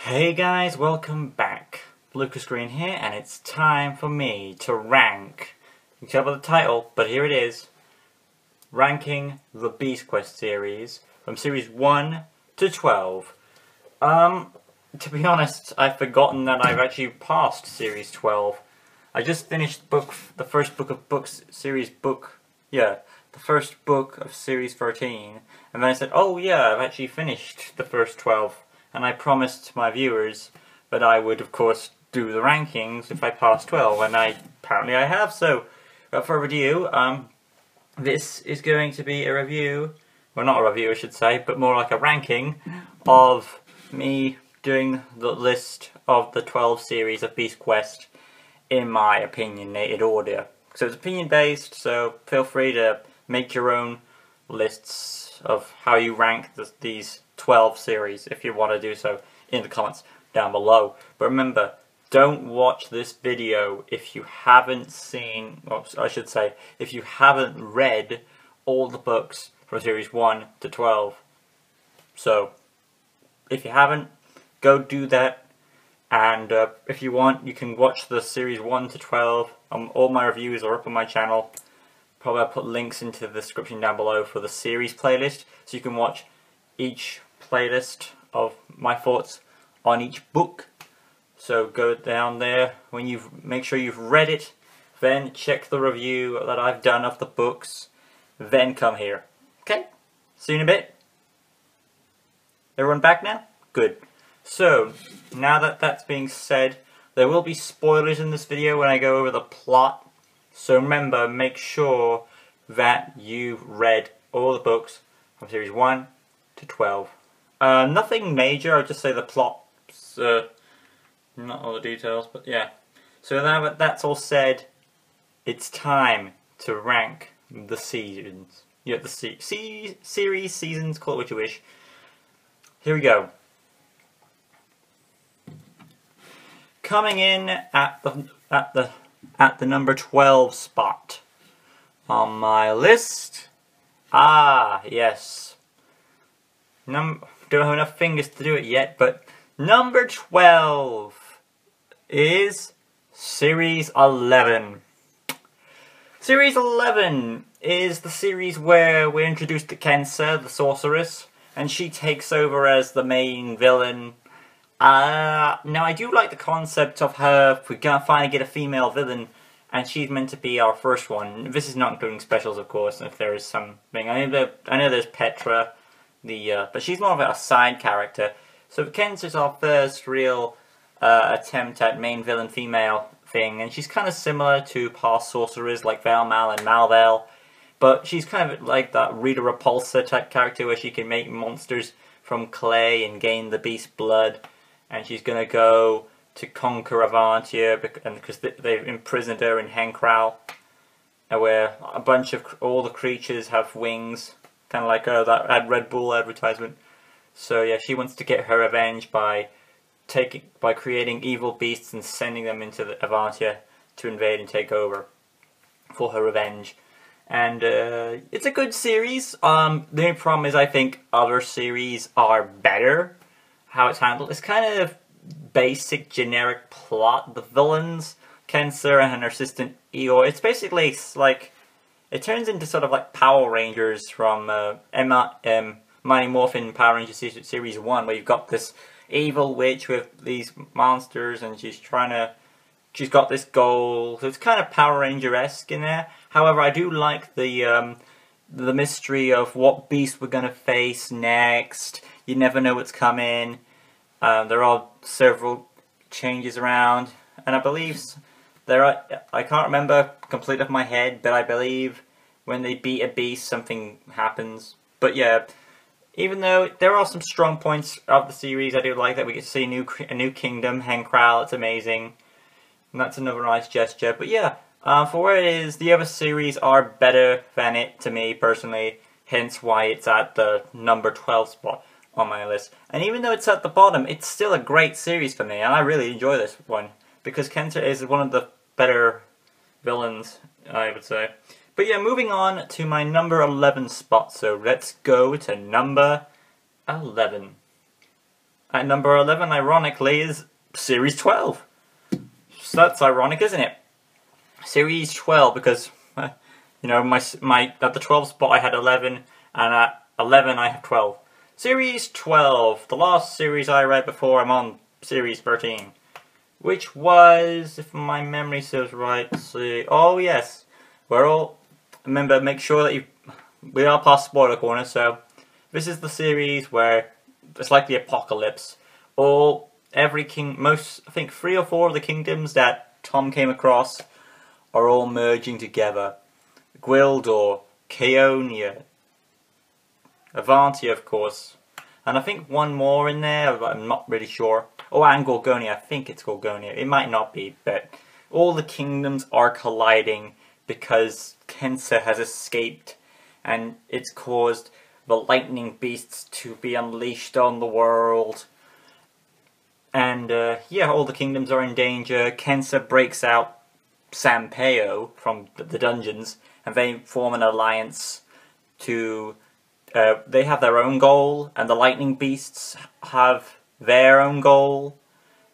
Hey guys, welcome back. Lucas Green here, and it's time for me to rank. You can tell by the title, but here it is. Ranking the Beast Quest series from series 1 to 12. To be honest, I've forgotten that I've actually passed series 12. I just finished the first book of the first book of series 13, and then I said, oh yeah, I've actually finished the first 12. And I promised my viewers that I would, of course, do the rankings if I passed 12, and apparently I have. So, without further ado, this is going to be a review, well, not a review, I should say, but more like a ranking of me doing the list of the 12 series of Beast Quest in my opinionated order. So it's opinion-based, so feel free to make your own lists of how you rank these 12 series if you want to do so in the comments down below. But remember, don't watch this video if you haven't seen, or I should say, if you haven't read all the books from series 1 to 12. So, if you haven't, go do that. And if you want, you can watch the series 1 to 12. All my reviews are up on my channel. Probably I'll put links into the description down below for the series playlist, so you can watch each playlist of my thoughts on each book. So go down there when make sure you've read it, then check the review that I've done of the books, then come here. Okay? See you in a bit. Everyone back now? Good. So, now that that's being said, there will be spoilers in this video when I go over the plot. So remember, make sure that you've read all the books from series 1 to 12. Nothing major, I'll just say the plot's, not all the details, but yeah. So now that that's all said, it's time to rank the seasons. Yeah, the series, seasons, call it what you wish. Here we go. Coming in at the number 12 spot on my list. Yes. Don't have enough fingers to do it yet, but number 12 is Series 11. Series 11 is the series where we're introduced to Kensa, the sorceress, and she takes over as the main villain. Now, I do like the concept of her, if we can finally get a female villain, and she's meant to be our first one. This is not including specials, of course, if there is something. I know there's Petra, but she's more of a side character. So Kensa's our first real attempt at main villain female thing, and she's kind of similar to past sorcerers like Valmal and Malvel, but she's kind of like that Rita Repulsa type character where she can make monsters from clay and gain the beast blood, and she's gonna go to conquer Avantia because they've imprisoned her in Henkral, where a bunch of all the creatures have wings. Kind of like that Red Bull advertisement. So yeah, she wants to get her revenge by creating evil beasts and sending them into the Avantia to invade and take over for her revenge. And it's a good series. The only problem is I think other series are better. How it's handled. It's kind of basic, generic plot. The villains, Kensa and her assistant Eeyore. It's basically like. It turns into sort of like Power Rangers from Mighty Morphin Power Rangers Series 1, where you've got this evil witch with these monsters, and she's got this goal. So it's kind of Power Ranger-esque in there. However, I do like the mystery of what beast we're going to face next. You never know what's coming. There are several changes around, and I believe I can't remember completely off my head, but I believe when they beat a beast, something happens. But yeah, even though there are some strong points of the series, I do like that we get to see a new kingdom, Henkral. It's amazing, and that's another nice gesture. But yeah, for where it is, the other series are better than it to me personally. Hence why it's at the number 12 spot on my list. And even though it's at the bottom, it's still a great series for me, and I really enjoy this one. Because Kensa is one of the better villains, I would say. But yeah, moving on to my number 11 spot. So let's go to number 11. at number 11, ironically, is Series 12. So that's ironic, isn't it? Series 12, because, you know, my at the 12 spot I had 11, and at 11 I have 12. Series 12, the last series I read before I'm on Series 13. Which was, if my memory serves right, let's see. Oh yes, we're all. Remember, make sure that we are past spoiler corner. So this is the series where it's like the apocalypse. I think 3 or 4 of the kingdoms that Tom came across are all merging together. Gwildor, Chaonia, Avantia, of course, and I think one more in there, but I'm not really sure. Oh, and Gorgonia. I think it's Gorgonia. It might not be, but all the kingdoms are colliding because Kensa has escaped, and it's caused the lightning beasts to be unleashed on the world. And yeah, all the kingdoms are in danger. Kensa breaks out Sampeo from the dungeons, and they form an alliance to. They have their own goal, and the lightning beasts have their own goal.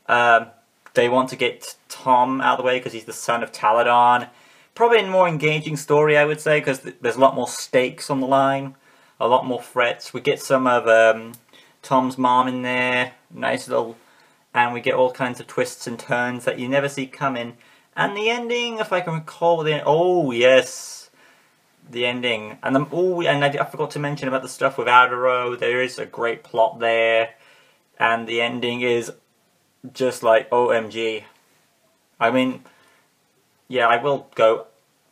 They want to get Tom out of the way because he's the son of Taladon. Probably a more engaging story, I would say, because there's a lot more stakes on the line, a lot more threats. We get some of Tom's mom in there, nice little, and we get all kinds of twists and turns that you never see coming. And the ending, if I can recall, oh yes, the ending, and I forgot to mention about the stuff with Adaro. There is a great plot there. And the ending is just like OMG. I mean, yeah, I will go.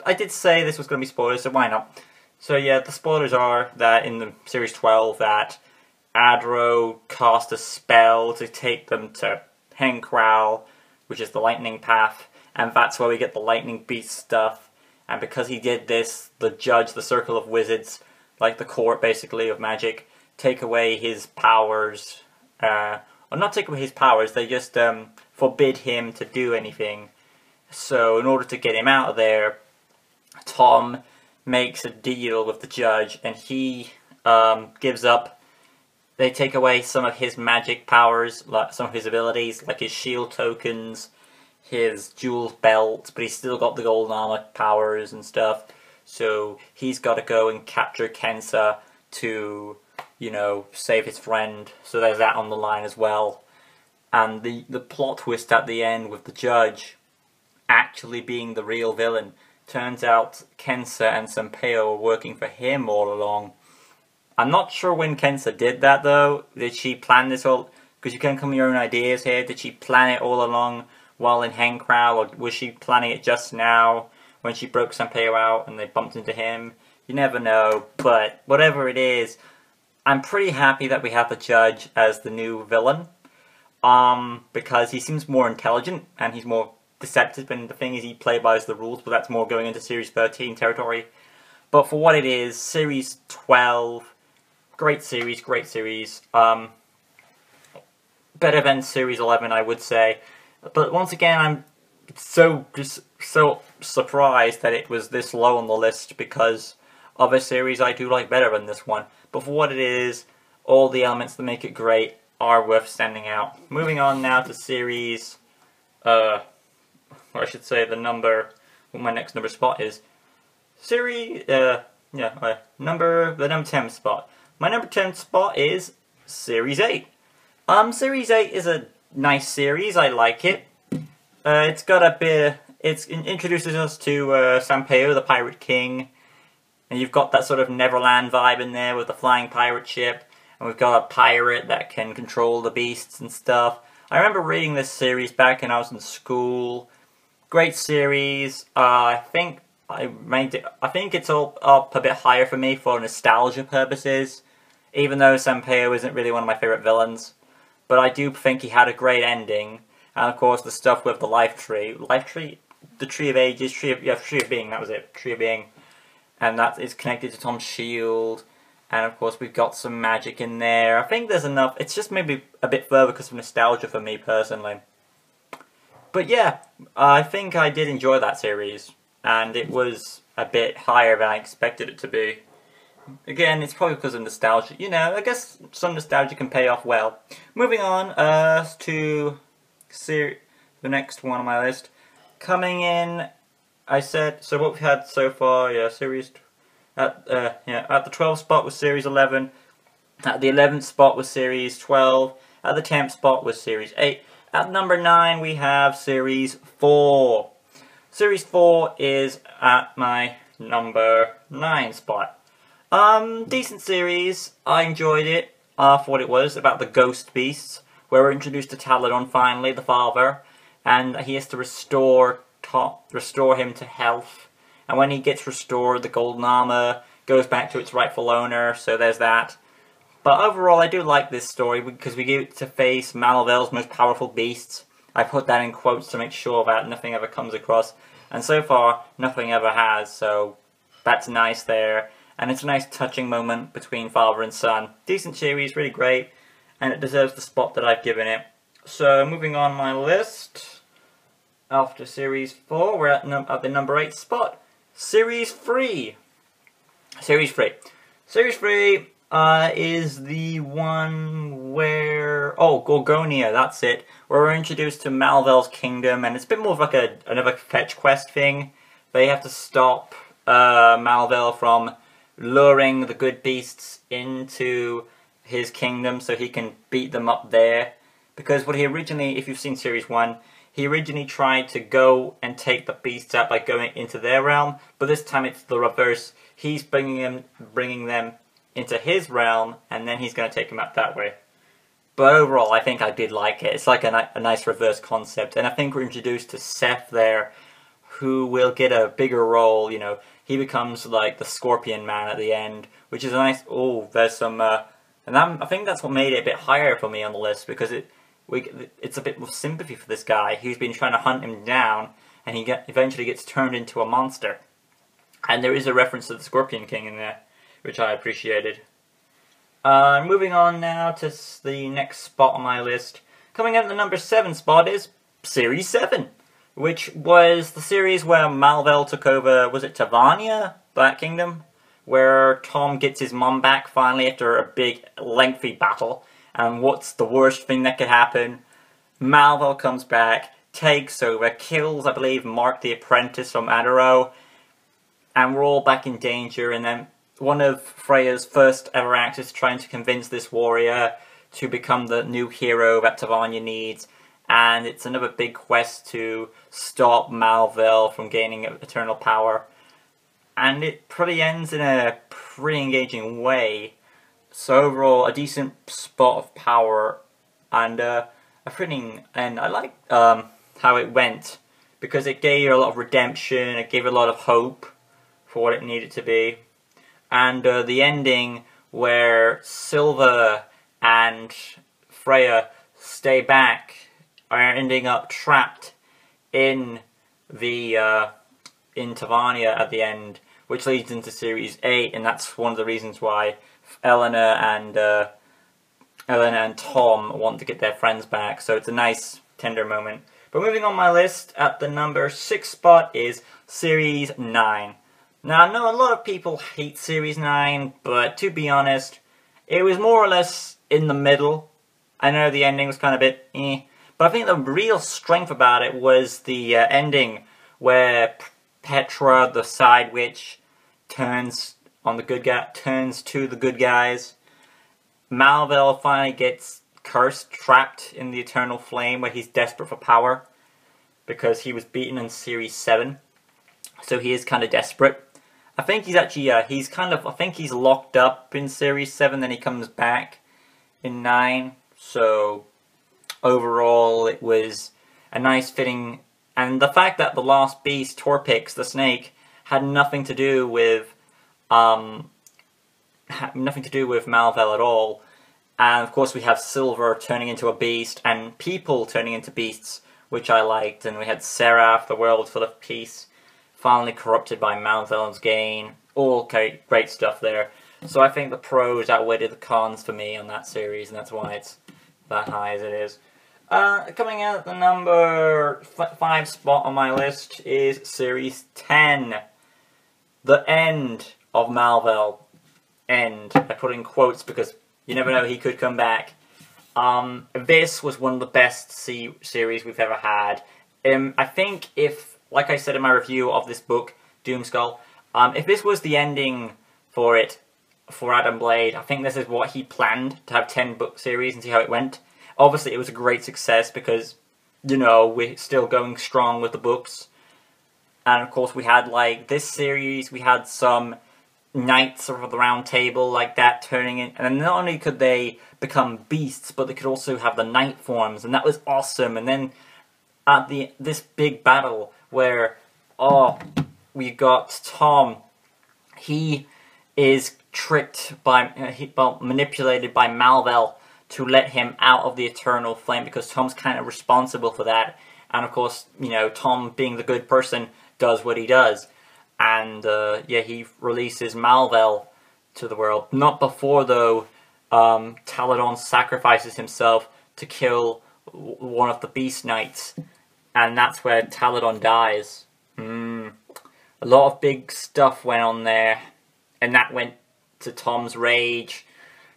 I did say this was going to be spoilers, so why not? So yeah, the spoilers are that in the Series 12 that Adaro cast a spell to take them to Henkral, which is the lightning path, and that's where we get the lightning beast stuff. And because he did this, the judge, the Circle of Wizards, like the court basically of magic, take away his powers. Or not take away his powers, they just forbid him to do anything. So in order to get him out of there, Tom makes a deal with the judge, and he gives up. They take away some of his magic powers, like some of his abilities, like his shield tokens, his jewel belt, but he's still got the golden armor powers and stuff. So he's got to go and capture Kensa to, you know, save his friend. So there's that on the line as well. And the plot twist at the end with the judge actually being the real villain. Turns out Kensa and Sampeo were working for him all along. I'm not sure when Kensa did that though. Did she plan this all? Because you can come with your own ideas here. Did she plan it all along while in Henkral, or was she planning it just now when she broke Sampeo out and they bumped into him? You never know. But whatever it is, I'm pretty happy that we have the judge as the new villain. Because he seems more intelligent and he's more deceptive, and the thing is he plays by the rules, but that's more going into Series 13 territory. But for what it is, Series 12, great series, great series. Better than Series 11, I would say. But once again, I'm just so surprised that it was this low on the list, because other series I do like better than this one. But for what it is, all the elements that make it great are worth standing out. Moving on now to series, or I should say the number, what my next number spot is. Series, the number 10 spot. My number 10 spot is Series 8. Series 8 is a nice series, I like it. It's got a bit, it introduces us to Sampeo, the Pirate King. And you've got that sort of Neverland vibe in there with the flying pirate ship. And we've got a pirate that can control the beasts and stuff. I remember reading this series back when I was in school. Great series. I think it's all up a bit higher for me for nostalgia purposes. Even though Sampeo isn't really one of my favourite villains. But I do think he had a great ending. And of course the stuff with the life tree. The Tree of Ages, Tree of Being, that was it. Tree of Being. And that is connected to Tom's shield. And of course we've got some magic in there. I think there's enough. It's just maybe a bit further because of nostalgia for me personally. But yeah, I think I did enjoy that series. And it was a bit higher than I expected it to be. Again, it's probably because of nostalgia. You know, I guess some nostalgia can pay off well. Moving on to the next one on my list. Coming in, I said, so what we've had so far, yeah, series, at the 12th spot was Series 11, at the 11th spot was Series 12, at the 10th spot was Series 8, at number 9 we have Series 4. Series 4 is at my number 9 spot. Decent series, I enjoyed it for what it was, about the ghost beasts, where we're introduced to Taladon finally, the father, and he has to restore him to health. And when he gets restored, the golden armor goes back to its rightful owner, so there's that. But overall, I do like this story because we get to face Malvel's most powerful beasts. I put that in quotes to make sure that nothing ever comes across. And so far, nothing ever has, so that's nice there. And it's a nice touching moment between father and son. Decent series, really great, and it deserves the spot that I've given it. So, moving on my list, after Series 4, we're at the number 8 spot. Series 3. Series 3. Series 3 is the one where... Oh, Gorgonia, that's it. Where we're introduced to Malvel's kingdom, and it's a bit more of like another fetch quest thing. They have to stop Malvel from luring the good beasts into his kingdom so he can beat them up there. Because what he originally, if you've seen Series 1, he originally tried to go and take the beasts out by going into their realm, but this time it's the reverse. He's bringing them into his realm, and then he's going to take them out that way. But overall, I think I did like it. It's like a nice reverse concept, and I think we're introduced to Seth there, who will get a bigger role. You know, he becomes like the Scorpion Man at the end, which is a nice. Oh, there's some, and I think that's what made it a bit higher for me on the list, because it's a bit more sympathy for this guy who's been trying to hunt him down, and he eventually gets turned into a monster. And there is a reference to the Scorpion King in there, which I appreciated. Moving on now to the next spot on my list. Coming in at the number 7 spot is Series 7, which was the series where Malvel took over, was it Tavania, that kingdom? Where Tom gets his mom back finally after a big, lengthy battle. And what's the worst thing that could happen? Malvel comes back, takes over, kills, I believe, Mark the Apprentice from Adaro, and we're all back in danger. And then one of Freya's first ever acts is trying to convince this warrior to become the new hero that Tavania needs. And it's another big quest to stop Malvel from gaining eternal power. And it pretty ends in a pretty engaging way. So overall, a decent spot of power, and I like how it went, because it gave a lot of redemption, it gave a lot of hope for what it needed to be. And the ending where Silva and Freya stay back are ending up trapped in the in Tavania at the end, which leads into Series 8, and that's one of the reasons why Eleanor and Tom want to get their friends back, so it's a nice, tender moment. But moving on my list, at the number 6 spot is Series 9. Now, I know a lot of people hate Series 9, but to be honest, it was more or less in the middle. I know the ending was kind of a bit eh, but I think the real strength about it was the ending, where Petra, the side witch, turns to the good guys. Malvel finally gets cursed, trapped in the eternal flame, where he's desperate for power, because he was beaten in Series 7, so he is kind of desperate. I think he's actually, I think he's locked up in Series 7, then he comes back in 9, so overall it was a nice fitting, and the fact that the last beast, Torpix, the snake, had nothing to do with Malvel at all. And of course we have Silver turning into a beast, and people turning into beasts, which I liked. And we had Seraph, the world full of peace, finally corrupted by Malvel's gain. All great stuff there. So I think the pros outweighed the cons for me on that series, and that's why it's that high as it is. Coming out at the number 5 spot on my list is Series 10. The end of Malvel. end. I put in quotes because you never know, he could come back. This was one of the best series we've ever had. I think if, like I said in my review of this book, Doomskull, if this was the ending for it, for Adam Blade, I think this is what he planned, to have 10-book series and see how it went. Obviously, it was a great success because, you know, we're still going strong with the books. And of course, we had, like, this series, we had some Knights of the Round Table like that turning in. And not only could they become beasts, but they could also have the knight forms, and that was awesome. And then at this big battle where, we got Tom, he is tricked by, manipulated by Mal-Vel to let him out of the Eternal Flame, because Tom's kind of responsible for that. And of course, you know, Tom, being the good person, does what he does. And, yeah, he releases Mal-Vel to the world. Not before, though, Taladon sacrifices himself to kill one of the Beast Knights. And that's where Taladon dies. A lot of big stuff went on there. And that went to Tom's rage.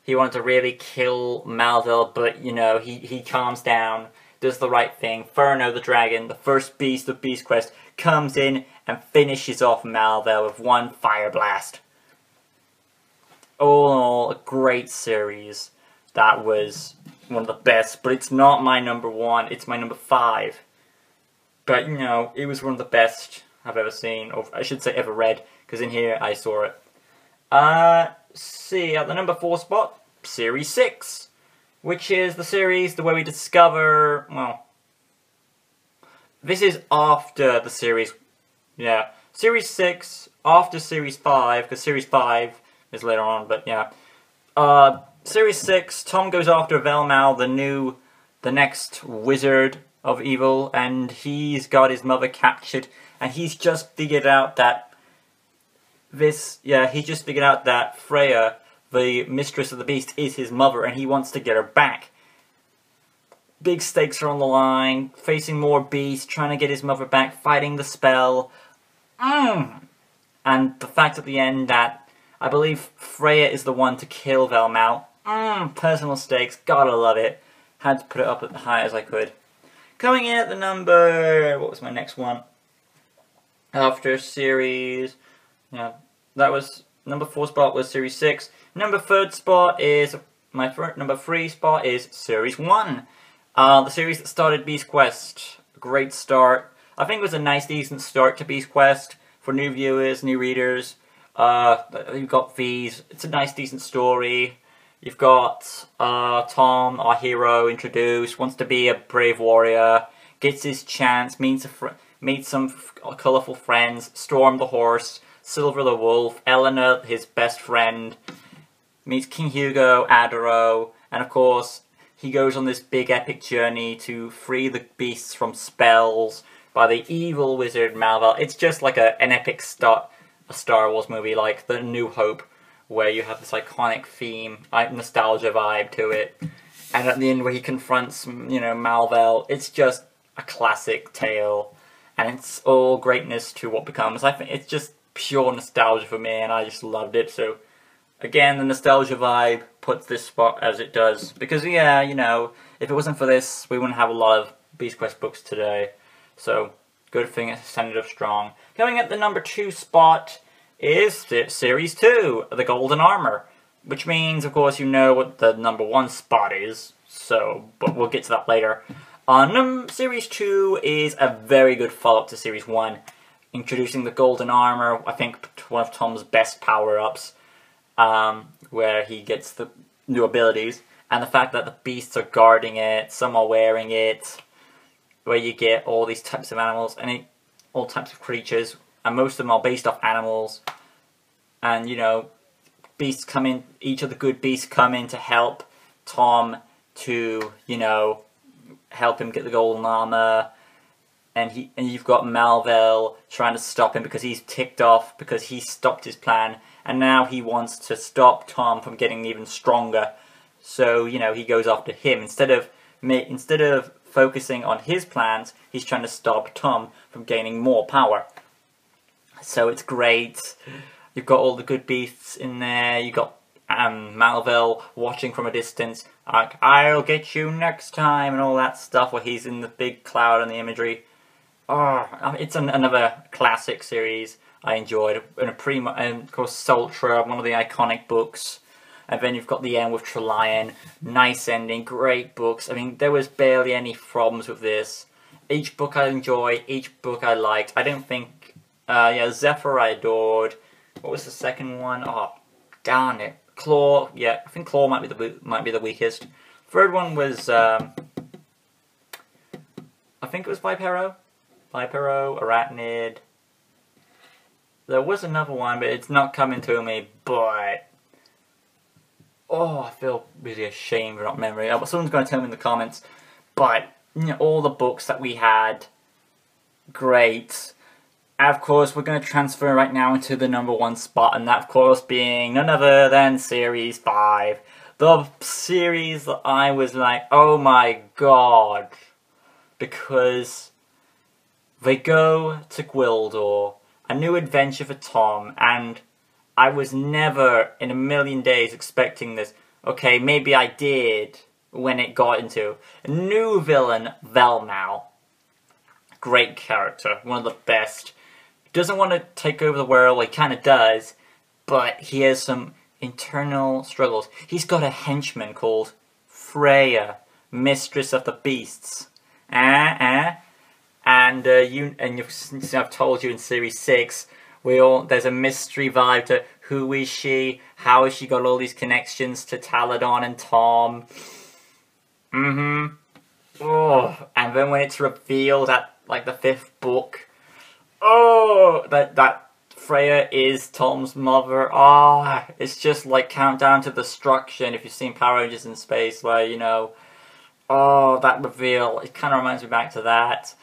He wanted to really kill Mal-Vel, but, you know, he calms down, does the right thing. Furno the dragon, the first beast of Beast Quest, comes in and finishes off Mal-Vel with one fire blast. All in all, a great series. That was one of the best, but it's not my number 1, it's my number 5. But, you know, it was one of the best I've ever seen, or I should say ever read, because in here I saw it. See, at the number 4 spot, Series 6, which is the series where we discover, well, this is after the series, yeah, Series 6, after Series 5, because Series 5 is later on, but yeah. Series 6, Tom goes after Velmal, the next wizard of evil, and he's got his mother captured, and he's just figured out that Freya, the mistress of the beast, is his mother, and he wants to get her back. Big stakes are on the line, facing more beasts, trying to get his mother back, fighting the spell. And the fact at the end that I believe Freya is the one to kill Velmal. Personal stakes, gotta love it. Had to put it up as high as I could. Coming in at the number... what was my next one? After series... yeah, that was... number 4 spot was Series 6. Number 3 spot is... number 3 spot is Series 1. The series that started Beast Quest. A great start. I think it was a nice, decent start to Beast Quest. For new viewers, new readers. You've got V's. It's a nice, decent story. You've got Tom, our hero, introduced, wants to be a brave warrior, gets his chance, meets some colourful friends, Storm the horse, Silver the wolf, Eleanor, his best friend, meets King Hugo, Adoro, and of course, he goes on this big epic journey to free the beasts from spells by the evil wizard Mal-Vel. It's just like an epic Star Wars movie, like The New Hope, where you have this iconic theme, nostalgia vibe to it. And at the end where he confronts, you know, Mal-Vel, it's just a classic tale. And it's all greatness to what becomes. I think it's just pure nostalgia for me, and I just loved it. So, again, the nostalgia vibe puts this spot as it does. Because, yeah, you know, if it wasn't for this, we wouldn't have a lot of Beast Quest books today. So, good thing it's ended up strong. Coming at the number 2 spot is Series 2, The Golden Armor. Which means, of course, you know what the number 1 spot is. So, but we'll get to that later. Series 2 is a very good follow-up to Series 1. Introducing the Golden Armor, I think one of Tom's best power-ups. Where he gets the new abilities. And the fact that the beasts are guarding it, some are wearing it. Where you get all these types of animals, and all types of creatures. And most of them are based off animals. And, you know, beasts come in, each of the good beasts come in to help Tom to, you know, help him get the golden armor. And you've got Mal-Vel trying to stop him because he's ticked off because he stopped his plan. And now he wants to stop Tom from getting even stronger. So, you know, he goes after him. Instead of focusing on his plans, he's trying to stop Tom from gaining more power. So it's great. You've got all the good beasts in there. You've got and Malville watching from a distance, like, I'll get you next time, and all that stuff, where he's in the big cloud and the imagery. Oh, it's another classic series I enjoyed, and of course Sultra, one of the iconic books. And then you've got the end with Trelion, nice ending, great books. I mean, there was barely any problems with this. Each book I enjoyed, each book I liked. I don't think, Zephyr I adored. What was the second one? Oh, darn it. Claw, yeah, I think Claw might be the weakest. Third one was, I think it was Vipero, Arachnid. There was another one, but it's not coming to me, but... Oh, I feel really ashamed for not remembering. Someone's going to tell me in the comments. But, you know, all the books that we had, great. And of course, we're going to transfer right now into the #1 spot, and that, of course, being none other than Series 5. The series that I was like, oh my god. Because they go to Gwildor, a new adventure for Tom, and I was never in a million days expecting this. Okay, maybe I did when it got into a new villain, Velmal. Great character, one of the best. Doesn't want to take over the world, well, he kind of does, but he has some internal struggles. He's got a henchman called Freya, Mistress of the Beasts. And I've told you in Series 6, there's a mystery vibe to who is she, how has she got all these connections to Taladon and Tom. Oh, and then when it's revealed at like the 5th book, oh, that Freya is Tom's mother. Ah, oh, it's just like Countdown to Destruction. If you've seen Power Rangers in Space, where, you know, oh, that reveal, it kind of reminds me back to that.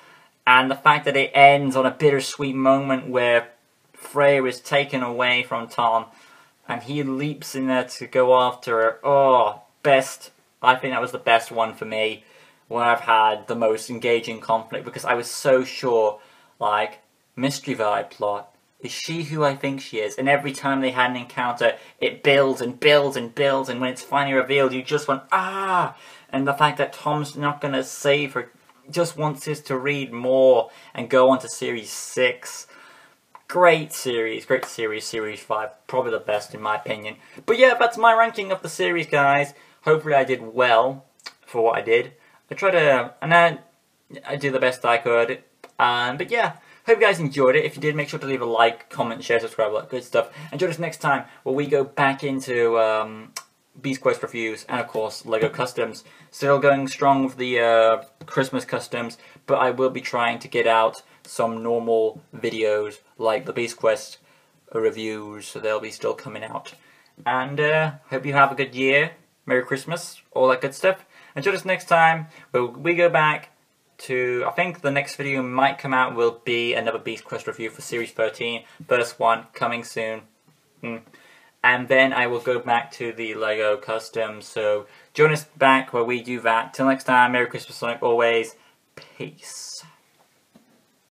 And the fact that it ends on a bittersweet moment where Freya is taken away from Tom, and he leaps in there to go after her. Oh, best. I think that was the best one for me, where I've had the most engaging conflict, because I was so sure, like, mystery vibe plot. Is she who I think she is? And every time they had an encounter, it builds and builds and builds, and when it's finally revealed, you just went, ah! And the fact that Tom's not going to save her, just wants us to read more and go on to Series 6. Great series, Series 5. Probably the best in my opinion. But yeah, that's my ranking of the series, guys. Hopefully I did well for what I did. I tried to, and I did the best I could. But yeah, hope you guys enjoyed it. If you did, make sure to leave a like, comment, share, subscribe, all that good stuff. And join us next time where we go back into Beast Quest reviews and, of course, LEGO Customs. Still going strong with the Christmas customs, but I will be trying to get out some normal videos like the Beast Quest reviews, so they'll be still coming out. And hope you have a good year. Merry Christmas, all that good stuff. And join us next time where we go back to, I think the next video might come out will be another Beast Quest review for Series 13. First one coming soon. And then I will go back to the LEGO Customs. So join us back where we do that. Till next time, Merry Christmas, like always. Peace.